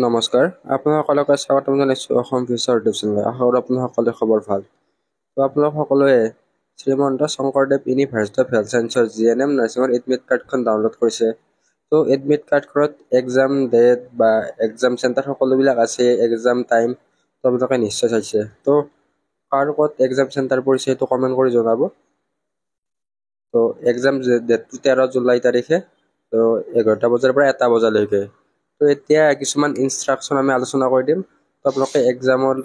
নমস্কাৰ, আপোনালোকক স্বাগতম জনাইছোঁ অসম ফিউচাৰ ইউটিউব চেনেললৈ। আশা কৰোঁ আপোনালোকৰ খবৰ ভাল। তো আপোনালোক সকলোৱে Srimanta Sankardev university of health ছায়েন্সৰ GNM নাৰ্ছিঙৰ এডমিট কাৰ্ডখন ডাউনলোড কৰিছে। তো এডমিট কাৰ্ডখনত এক্সাম ডেট বা এক্সাম চেণ্টাৰ সকলোবিলাক আছে, এক্সাম টাইম তো আপোনালোকে নিশ্চয় চাইছে। তো কাৰ ক'ত এক্সাম চেণ্টাৰ পৰিছে সেইটো কমেণ্ট কৰি জনাব। তো এক্সাম ডেটটো 13 জুলাই তাৰিখে, তো 11টা বজাৰ পৰা 1টা বজালৈকে। তো এতিয়া কিছুমান ইনষ্ট্ৰাকশ্যন আমি আলোচনা কৰি দিম। তো আপোনালোকে এক্সামৰ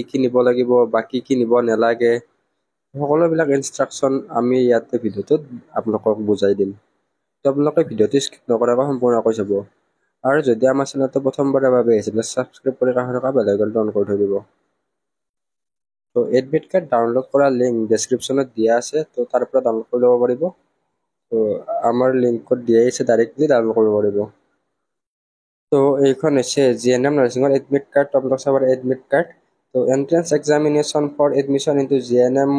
কি নিব লাগিব বা কি নিব নালাগে, সকলোবিলাক ইনষ্ট্ৰাকশ্যন আমি ইয়াতে ভিডিঅ'টোত আপোনালোকক বুজাই দিম। তো আপোনালোকে ভিডিঅ'টো স্কিপ নকৰাকৈ সম্পূৰ্ণকৈ চাব। আৰু যদি আমাৰ চেনেলটো প্ৰথমবাৰৰ বাবে আহিছে, ছাবস্ক্ৰাইব কৰি কাষত থকা বেল আইকনটো অন কৰি থৈ দিব। তো এডমিট কাৰ্ড ডাউনলোড কৰা লিংক ডেছক্ৰিপশ্যনত দিয়া আছে, তো তাৰ পৰা ডাউনলোড কৰি ল'ব পাৰিব। তো আমাৰ লিংকত দিয়াই আছে, ডাইৰেক্টলি ডাউনলোড কৰিব পাৰিব। তো এইখন হৈছে GNM নাৰ্ছিঙৰ এডমিট কাৰ্ড। আপোনালোক চাব এডমিট কাৰ্ড। তো entrance examination for admission into GNM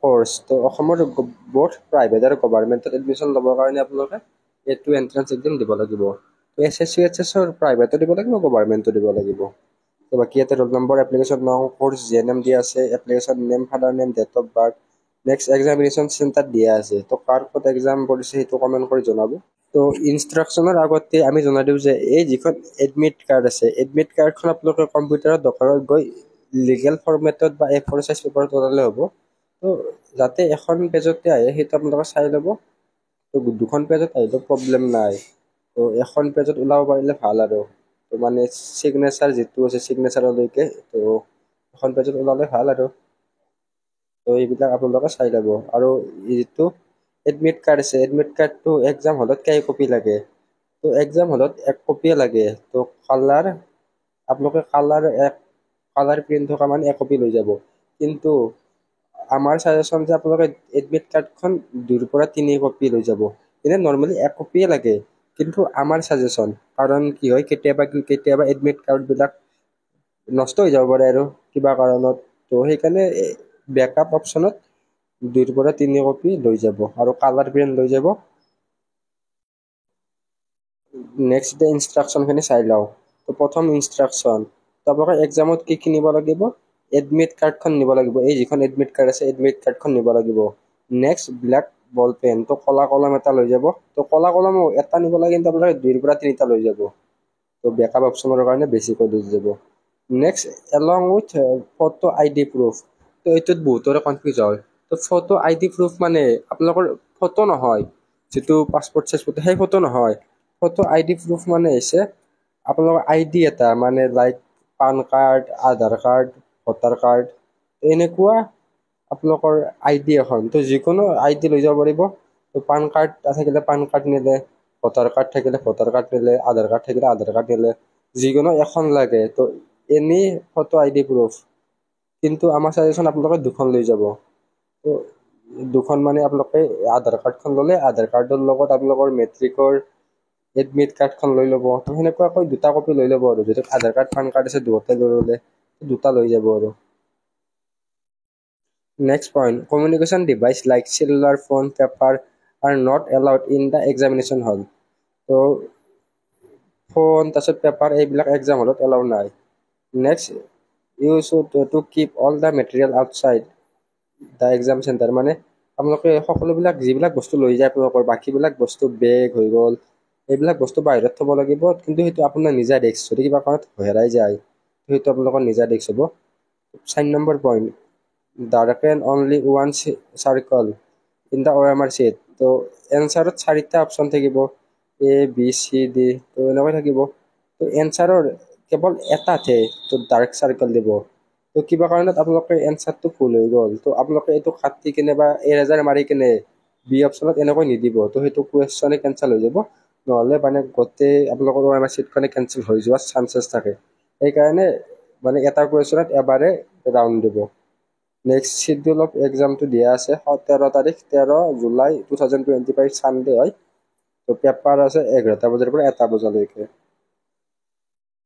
course. তো অসমৰ বোথ প্ৰাইভেট আৰু গভৰ্ণমেণ্টত এডমিশ্যন ল'বৰ কাৰণে আপোনালোকে এইটো এন্ট্ৰেন্স এক্সাম দিব লাগিব। তো SSC HSৰ প্ৰাইভেটো দিব লাগিব, গভৰ্ণমেণ্টো দিব লাগিব। তো বাকী ইয়াতে ৰোল নম্বৰ, এপ্লিকেশ্যন নং, কোৰ্চ GNM দিয়া আছে, application name, father name, date of birth, next examination centre দিয়া আছে। তো কাৰ ক'ত এক্সাম পৰিছে সেইটো কমেণ্ট কৰি জনাব। তো ইনষ্ট্ৰাকশ্যনৰ আগতে আমি জনাই দিওঁ যে এই যিখন এডমিট কাৰ্ড আছে, এডমিট কাৰ্ডখন আপোনালোকে কম্পিউটাৰত দোকানত গৈ লিগেল ফৰ্মেটত বা A4 সাইজ পেপাৰত ওলালে হ'ব। তো যাতে এখন পেজতে আহে সেইটো আপোনালোকে চাই ল'ব। তো দুখন পেজত আহিলেও প্ৰব্লেম নাই, তো এখন পেজত ওলাব পাৰিলে ভাল আৰু। তো মানে ছিগনেচাৰ যিটো আছে ছিগনেচাৰলৈকে, তো এখন পেজত ওলালে ভাল আৰু। তো এইবিলাক আপোনালোকে চাই ল'ব। আৰু যিটো এডমিট কাৰ্ড আছে, এডমিট কাৰ্ডটো এক্সাম হলত কেই কপি লাগে? তো এক্সাম হলত 1 কপিয়ে লাগে। তো আপোনালোকে কালাৰ প্ৰিণ্ট থকা মানে 1 কপি লৈ যাব। কিন্তু আমাৰ ছাজেশ্যন যে আপোনালোকে এডমিট কাৰ্ডখন 2ৰ পৰা 3 কপি লৈ যাব। এনেই নৰ্মেলি 1 কপিয়ে লাগে, কিন্তু আমাৰ ছাজেশ্যন, কাৰণ কি হয় কেতিয়াবা এডমিট কাৰ্ডবিলাক নষ্ট হৈ যাব পাৰে আৰু কিবা কাৰণত। তো সেইকাৰণে বেকআপ অপশ্যনত 2ৰ পৰা 3 কপি লৈ যাব আৰু কালাৰ প্ৰিণ্ট লৈ যাব। নেক্সট এতিয়া ইনষ্ট্ৰাকশ্যনখিনি চাই লওঁ। তো প্ৰথম ইনষ্ট্ৰাকশ্যন, তো আপোনালোকে এক্সামত কি নিব লাগিব? এডমিট কাৰ্ডখন নিব লাগিব। এই যিখন এডমিট কাৰ্ড আছে এডমিট কাৰ্ডখন নিব লাগিব। নেক্সট ব্লেক বল পেন, তো ক'লা কলম এটা লৈ যাব। তো ক'লা কলম এটা নিব লাগে, কিন্তু আপোনালোকে 2ৰ পৰা 3টা লৈ যাব। তো বেকআপ অপশ্যনৰ কাৰণে বেছিকৈ লৈ যাব। Next along with photo ID proof. তো এইটোত বহুতৰে কনফিউজ হয়। তো ফটো ID প্ৰুফ মানে আপোনালোকৰ ফটো নহয়, যিটো পাছপৰ্ট চাইজ ফটো সেই ফটো নহয়। ফটো ID প্ৰুফ মানে হৈছে আপোনালোকৰ ID এটা, মানে লাইক পান কাৰ্ড, আধাৰ কাৰ্ড, ভোটাৰ কাৰ্ড, এনেকুৱা আপোনালোকৰ ID এখন। তো যিকোনো ID লৈ যাব পাৰিব। তো পান কাৰ্ড থাকিলে পান কাৰ্ড নিলে, ভোটাৰ কাৰ্ড থাকিলে ভোটাৰ কাৰ্ড নিলে, আধাৰ কাৰ্ড থাকিলে আধাৰ কাৰ্ড নিলে, যিকোনো এখন লাগে। তো এনি ফটো ID প্ৰুফ। কিন্তু আমাৰ ছাজেশ্যন আপোনালোকে 2খন লৈ যাব। তো 2খন মানে আপোনালোকে আধাৰ কাৰ্ডখন ল'লে আধাৰ কাৰ্ডৰ লগত আপোনালোকৰ মেট্ৰিকৰ এডমিট কাৰ্ডখন লৈ ল'ব। তো সেনেকুৱাকৈ 2টা কপি লৈ ল'ব আৰু। যদি আধাৰ কাৰ্ড পান কাৰ্ড আছে দুয়োটাই লৈ ল'লে 2টা লৈ যাব আৰু। Next point, communication device like cellular phone, paper are not allowed in the examination hall. তো ফোন তাৰপিছত পেপাৰ এইবিলাক এক্সাম হলত এলাউ নাই। Next, you should to keep all the material outside the exam centre. মানে আপোনালোকে সকলোবিলাক যিবিলাক বস্তু লৈ যায় আপোনালোকৰ বাকীবিলাক বস্তু বেগ হৈ গ'ল, এইবিলাক বস্তু বাহিৰত থ'ব লাগিব। কিন্তু সেইটো আপোনাৰ নিজা ৰিস্ক, যদি কিবা কাৰণত হেৰাই যায় সেইটো আপোনালোকৰ নিজা ৰিস্ক হ'ব। 4 number point, darken only one circle in the OMR sheet. তো এনচাৰত 4টা অপশ্যন থাকিব, A B C D, তো এনেকৈ থাকিব। তো এনচাৰৰ কেৱল এটাতহে তো ডাৰ্ক চাৰ্কল দিব। তো কিবা কাৰণত আপোনালোকে এনচাৰটো ভুল হৈ গ'ল, তো আপোনালোকে এইটো কাটি কেনে বা এৰেজাৰ মাৰি কেনে B অপশ্যনত এনেকৈ নিদিব। তো সেইটো কুৱেশ্যনে কেঞ্চেল হৈ যাব, নহ'লে মানে গোটেই আপোনালোকৰ OMR ছিটখনে কেঞ্চেল হৈ যোৱাৰ চান্সেছ থাকে। সেইকাৰণে মানে এটা কুৱেশ্যনত এবাৰে ৰাউণ্ড দিব। নেক্সট শ্বিডিউল অফ এক্সামটো দিয়া আছে 13 জুলাই 2025 ছানডে হয়। তো পেপাৰ আছে 11টা বজাৰ পৰা 1টা বজালৈকে।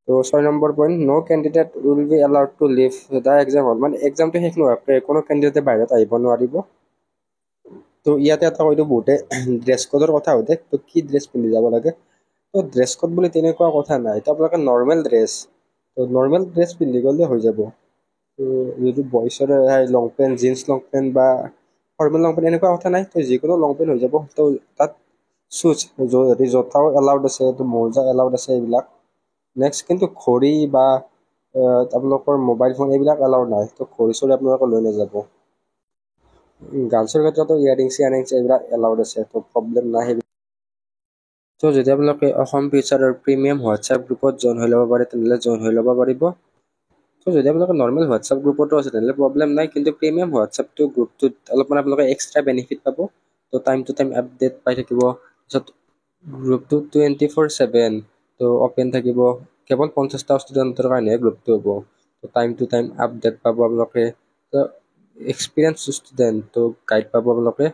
তো 6 number point, no' candidate will be allowed to leave the exam hall. মানে এক্সামটো শেষ নোহোৱাকৈ কোনো কেণ্ডিডেটে বাহিৰত আহিব নোৱাৰিব। তো ইয়াতে এটা কৈ দিওঁ, বহুতে ড্ৰেছ কোডৰ কথা সোধে, তো কি ড্ৰেছ পিন্ধি যাব লাগে? তো ড্ৰেছ কোড বুলি তেনেকুৱা কথা নাই। তো আপোনালোকে নৰ্মেল ড্ৰেছ তো নৰ্মেল ড্ৰেছ পিন্ধি গ'লে হৈ যাব। তো যদি বইজৰ লং পেণ্ট, জিন্স লং পেণ্ট বা ফৰ্মেল লং পেণ্ট এনেকুৱা কথা নাই, তো যিকোনো লং পেণ্ট হৈ যাব। তো তাত শ্বুজ যদি জোতাও এলাউড আছে, তো মোজা এলাউড আছে এইবিলাক। নেক্সট কিন্তু ঘড়ী বা আপোনালোকৰ মোবাইল ফোন এইবিলাক এলাউড নাই, তো ঘড়ী চড়ি আপোনালোকে লৈ নাযাব। গাৰ্লছৰ ক্ষেত্ৰতো ইয়াৰিংছ এইবিলাক এলাউড আছে, তো প্ৰব্লেম নাই সেইবিলাক। তো যদি আপোনালোকে অসম ফিউচাৰৰ প্ৰিমিয়াম হোৱাটছএপ গ্ৰুপত জইন হৈ ল'ব পাৰে তেনেহ'লে জইন হৈ ল'ব পাৰিব। তো যদি আপোনালোকে নৰ্মেল হোৱাটছএপ গ্ৰুপতো আছে তেনেহ'লে প্ৰব্লেম নাই, কিন্তু প্ৰিমিয়াম হোৱাটছএপটো গ্ৰুপটোত অলপমান আপোনালোকে এক্সট্ৰা বেনিফিট পাব। তো টাইম টু টাইম আপডেট পাই থাকিব। তাৰপিছত গ্ৰুপটো 24/7 তো অপেন থাকিব। কেৱল 50টা ষ্টুডেণ্টৰ কাৰণেহে গ্ৰুপটো হ'ব। তো টাইম টু টাইম আপডেট পাব আপোনালোকে। তো এক্সপিৰিয়েঞ্চ ষ্টুডেণ্ট তো গাইড পাব আপোনালোকে।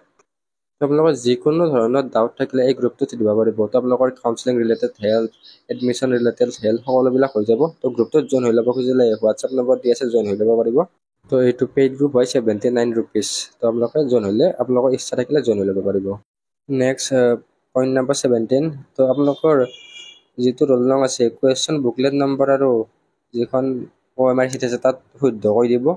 আপোনালোকৰ যিকোনো ধৰণৰ ডাউট থাকিলে এই গ্ৰুপটোত দিব পাৰিব। তো আপোনালোকৰ counselling related help, admission related help সকলোবিলাক হৈ যাব। তো গ্ৰুপটোত জইন হৈ ল'ব খুজিলে হোৱাটছএপ নম্বৰ দি আছে, জইন হৈ ল'ব পাৰিব। তো এইটো পেইড গ্ৰুপ হয় 79 ৰুপিজ। তো আপোনালোকে জইন হ'লে আপোনালোকৰ ইচ্ছা থাকিলে জইন হৈ ল'ব পাৰিব। Next point number 17। তো আপোনালোকৰ যিটো ৰোল নং আছে, কুৱেশ্যন বুকলেট নম্বৰ আৰু যিখন OMR চিট আছে তাত শুদ্ধ কৰি দিব।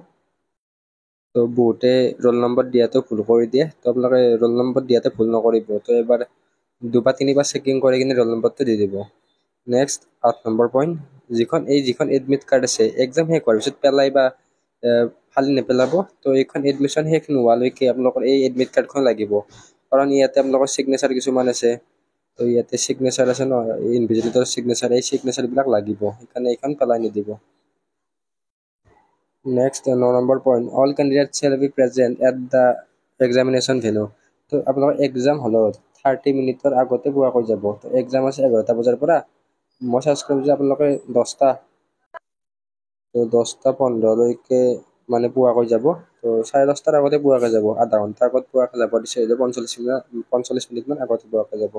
তো বহুতে ৰোল নম্বৰ দিয়াটো ভুল কৰি দিয়ে, তো আপোনালোকে ৰোল নম্বৰ দিয়াতে ভুল নকৰিব। তো এবাৰ 2 বা 3 বাৰ চেকিং কৰি কিনে ৰোল নম্বৰটো দি দিব। নেক্সট 8 নম্বৰ পইণ্ট, যিখন এডমিট কাৰ্ড আছে এক্সাম শেষ হোৱাৰ পিছত পেলাই বা ফালি নেপেলাব। তো এইখন এডমিশ্যন শেষ নোহোৱালৈকে আপোনালোকৰ এই এডমিট কাৰ্ডখন লাগিব, কাৰণ ইয়াতে আপোনালোকৰ ছিগনেচাৰ কিছুমান আছে। তো ইয়াতে ছিগনেচাৰ আছে ন, ইনভিজিলেটৰ ছিগনেচাৰ, এই ছিগনেচাৰবিলাক লাগিব, সেইকাৰণে এইখন পেলাই নিদিব। Next 9 number point, all candidate shall be present at the examination venue. তো আপোনালোকৰ এক্সাম হলত 30 মিনিটৰ আগতে পোৱাকৈ যাব। তো এক্সাম আছে 11টা বজাৰ পৰা, মই চাৰ্জ কৰিম যে আপোনালোকে 10টা15লৈকে মানে পোৱাকৈ যাব। তো 10:30টাৰ আগতে পোৱাকৈ যাব, আধা ঘণ্টাৰ আগত পোৱাকৈ যাব দিছে, 45 মিনিটমান আগতে পোৱাকৈ যাব।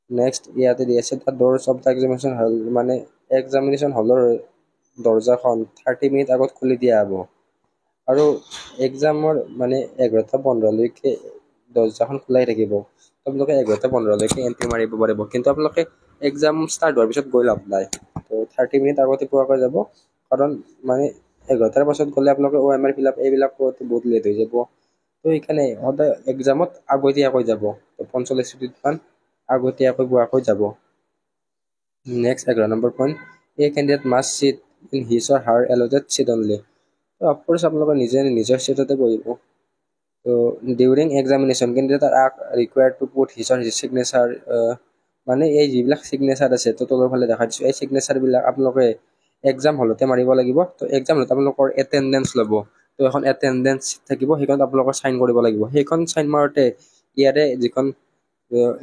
নেক্সট ইয়াতে দি আছে দ্য ড'ৰ্ছ অফ দ্য এক্সামিনেশ্যন হল, মানে এক্সামিনেশ্যন হলৰ দৰ্জাখন 30 মিনিট আগত খুলি দিয়া হ'ব। আৰু এক্সামৰ মানে 11টা15লৈকে দৰ্জাখন খোলাই থাকিব। আপোনালোকে 11টা15লৈকে এণ্ট্ৰি মাৰিব পাৰিব, কিন্তু আপোনালোকে এক্সাম ষ্টাৰ্ট হোৱাৰ পিছত গৈ লাভ নাই। তো 30 মিনিট আগতে পোৱাকৈ যাব, কাৰণ মানে 11টাৰ পাছত গ'লে আপোনালোকে OMR ফিল আপ এইবিলাক কৰোঁতে বহুত লেট হৈ যাব। তো সেইকাৰণে সদায় এক্সামত আগতীয়াকৈ যাব, 45 মিনিটমান আগতীয়াকৈ পোৱাকৈ যাব। Next 11 number point, a candidate must sit in his or her allotted seat only. তো অফক'ৰ্চ আপোনালোকে নিজৰ চিটতে বহিব। তো during examination candidate are required to put his or his signature, মানে এই যিবিলাক ছিগনেচাৰ আছে তো তলৰ ফালে দেখাই দিছোঁ, এই ছিগনেচাৰবিলাক আপোনালোকে এক্সাম হলতে মাৰিব লাগিব। তো এক্সাম হলত আপোনালোকৰ এটেণ্ডেঞ্চ ল'ব। তো এখন এটেণ্ডেঞ্চ থাকিব, সেইখনত আপোনালোকৰ চাইন কৰিব লাগিব। সেইখন চাইন মাৰোঁতে ইয়াৰে যিখন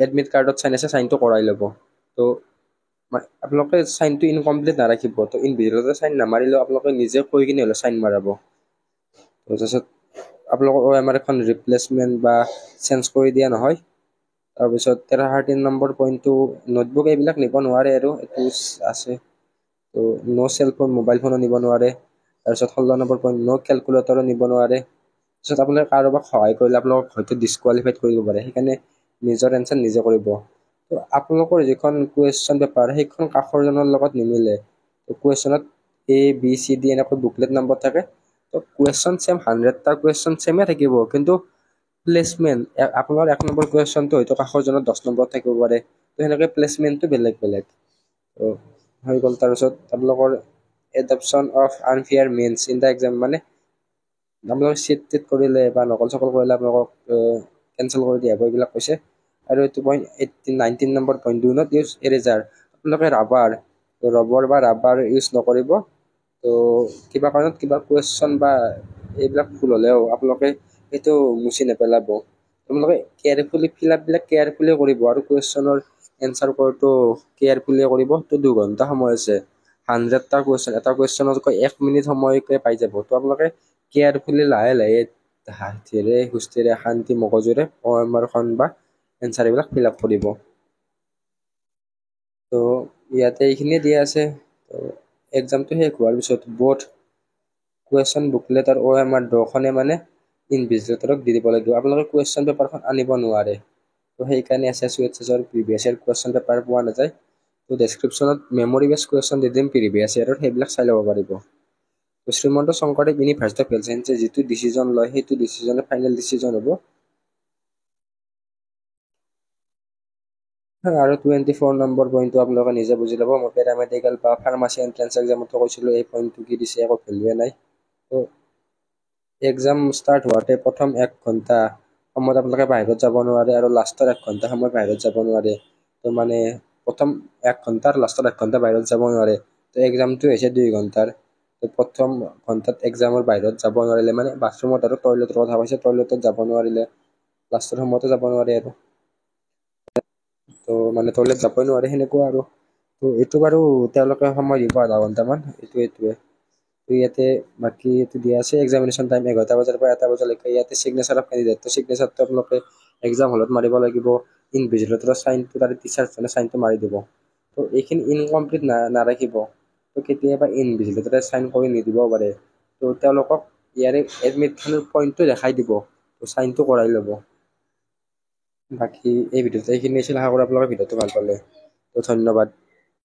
এডমিট কাৰ্ডত চাইন আছে চাইনটো কৰাই ল'ব। তো আপোনালোকে চাইনটো ইনকমপ্লিট নাৰাখিব। তো ইনভিজিলেটৰ চাইন নামাৰিলেও আপোনালোকে নিজে কৈ কিনে হ'লে চাইন মাৰাব। তাৰপিছত আপোনালোকৰ OMR এখন ৰিপ্লেচমেণ্ট বা চেঞ্জ কৰি দিয়া নহয়। তাৰপিছত 13 নম্বৰ পইণ্টটো নোটবুক এইবিলাক নিব নোৱাৰে, আৰু এইটো আছে। তো ন' চেল ফোন, মোবাইল ফোনো নিব নোৱাৰে। তাৰপিছত 16 নম্বৰ পইণ্ট, ন' কেলকুলেটৰো নিব নোৱাৰে। তাৰপিছত আপোনালোকে কাৰোবাক সহায় কৰিলে আপোনালোকক হয়তো ডিছকুৱালিফাইড কৰিব পাৰে, সেইকাৰণে নিজৰ এনচাৰ নিজে কৰিব। তো আপোনালোকৰ যিখন কুৱেশ্যন পেপাৰ সেইখন কাষৰজনৰ লগত নিমিলে। তো কুৱেশ্যনত ABCD এনেকৈ বুকলেট নম্বৰ থাকে। তো কুৱেশ্যন ছেম, 100টা কুৱেশ্যন ছেমে থাকিব, কিন্তু প্লেচমেণ্ট আপোনাৰ 1 নম্বৰ কুৱেশ্যনটো হয়তো কাষৰজনৰ 10 নম্বৰত থাকিব পাৰে। তো সেনেকৈ প্লেচমেণ্টটো বেলেগ বেলেগ। তো হৈ গ'ল। তাৰপিছত আপোনালোকৰ adoption of unfair means in the exam, মানে আপোনালোকে চিট টিট কৰিলে বা নকল চকল কৰিলে আপোনালোকক কেঞ্চেল কৰি দিয়া হ'ব, এইবিলাক কৈছে। আৰু এইটো point 19 number point, do not use eraser. আপোনালোকে ৰবৰ বা ৰাবাৰ ইউজ নকৰিব। তো কিবা কাৰণত কিবা কুৱেশ্যন বা এইবিলাক ভুল হ'লেও আপোনালোকে সেইটো মুচি নেপেলাব। আপোনালোকে কেয়াৰফুলি ফিল আপবিলাক কেয়াৰফুলি কৰিব, আৰু কুৱেশ্যনৰ এনচাৰ কৰোঁতেও কেয়াৰফুলি কৰিব। তো 2 ঘণ্টা সময় আছে, 100টা কুৱেশ্যন, এটা কুৱেশ্যনতকৈ 1 মিনিট সময়কে পাই যাব। তো আপোনালোকে কেয়াৰফুলি লাহে লাহে ধীৰে সুস্থিৰে শান্তি মগজুৰে OMRখন বা এনচাৰ এইবিলাক ফিল আপ কৰিব। তো ইয়াতে এইখিনিয়ে দিয়া আছে। তো এক্সামটো শেষ হোৱাৰ পিছত বোথ কুৱেশ্যন বুকলেট আৰু OMR দুয়োখনে মানে ইনভিজিলেটৰক দি দিব লাগিব। আপোনালোকে কুৱেশ্যন পেপাৰখন আনিব নোৱাৰে। তো সেইকাৰণে SSC HSCৰ প্ৰিভিয়াছ ইয়াৰ কুৱেশ্যন পেপাৰ পোৱা নাযায়। তো ডেছক্ৰিপশ্যনত মেমৰি বেছ কুৱেশ্যন দি দিম প্ৰিভিয়াছ ইয়াৰত, সেইবিলাক চাই ল'ব পাৰিব। তো Srimanta Sankardev university of health ছায়েন্সে যিটো ডিচিজন লয় সেইটো ডিচিজনে ফাইনেল ডিচিজন হ'ব। আৰু 24 নম্বৰ পইণ্টটো আপোনালোকে নিজে বুজি ল'ব। মই পেৰামেডিকেল বা ফাৰ্মাচী এণ্ট্ৰেঞ্চ এক্সামতো কৈছিলোঁ এই পইণ্টটো কি দিছে, একো ভেলুৱে নাই। তো এক্সাম ষ্টাৰ্ট হোৱাতে প্ৰথম 1 ঘণ্টা সময়ত আপোনালোকে বাহিৰত যাব নোৱাৰে আৰু লাষ্টৰ 1 ঘণ্টা সময় বাহিৰত যাব নোৱাৰে। তো মানে প্ৰথম 1 ঘণ্টা আৰু লাষ্টৰ 1 ঘণ্টা বাহিৰত যাব নোৱাৰে। তো এক্সামটো হৈছে 2 ঘণ্টাৰ। তো প্ৰথম ঘণ্টাত এক্সামৰ বাহিৰত যাব নোৱাৰিলে, মানে বাথৰুমত আৰু টয়লেটৰ কথা কৈছে, টয়লেটত যাব নোৱাৰিলে, লাষ্টৰ সময়তো যাব নোৱাৰে আৰু। তো মানে টয়লেট যাবই নোৱাৰে সেনেকুৱা আৰু। তো এইটো বাৰু তেওঁলোকে সময় দিব আধা ঘণ্টামান, এইটোৱে। তো ইয়াতে বাকী এইটো দিয়া আছে এক্সামিনেশ্যন টাইম 11টা বজাৰ পৰা 1টা বজালৈকে। ইয়াতে চিগনেচাৰ অফ কেণ্ডিডেট, তো চিগনেচাৰটো আপোনালোকে এক্সাম হলত মাৰিব লাগিব। ইনভিজিলেটৰৰ চাইনটো তাৰে টিচাৰজনে চাইনটো মাৰি দিব। তো এইখিনি ইনকমপ্লিট নাৰাখিব। তো কেতিয়াবা ইনভিজিলেটৰে চাইন কৰি নিদিবও পাৰে। তো তেওঁলোকক ইয়াৰে এডমিটখনৰ পইণ্টটো দেখাই দিব, তো চাইনটো কৰাই ল'ব। বাকী এই ভিডিঅ'টো এইখিনি আছিল, আশা কৰোঁ আপোনালোকে ভিডিঅ'টো ভাল পালে। তো ধন্যবাদ।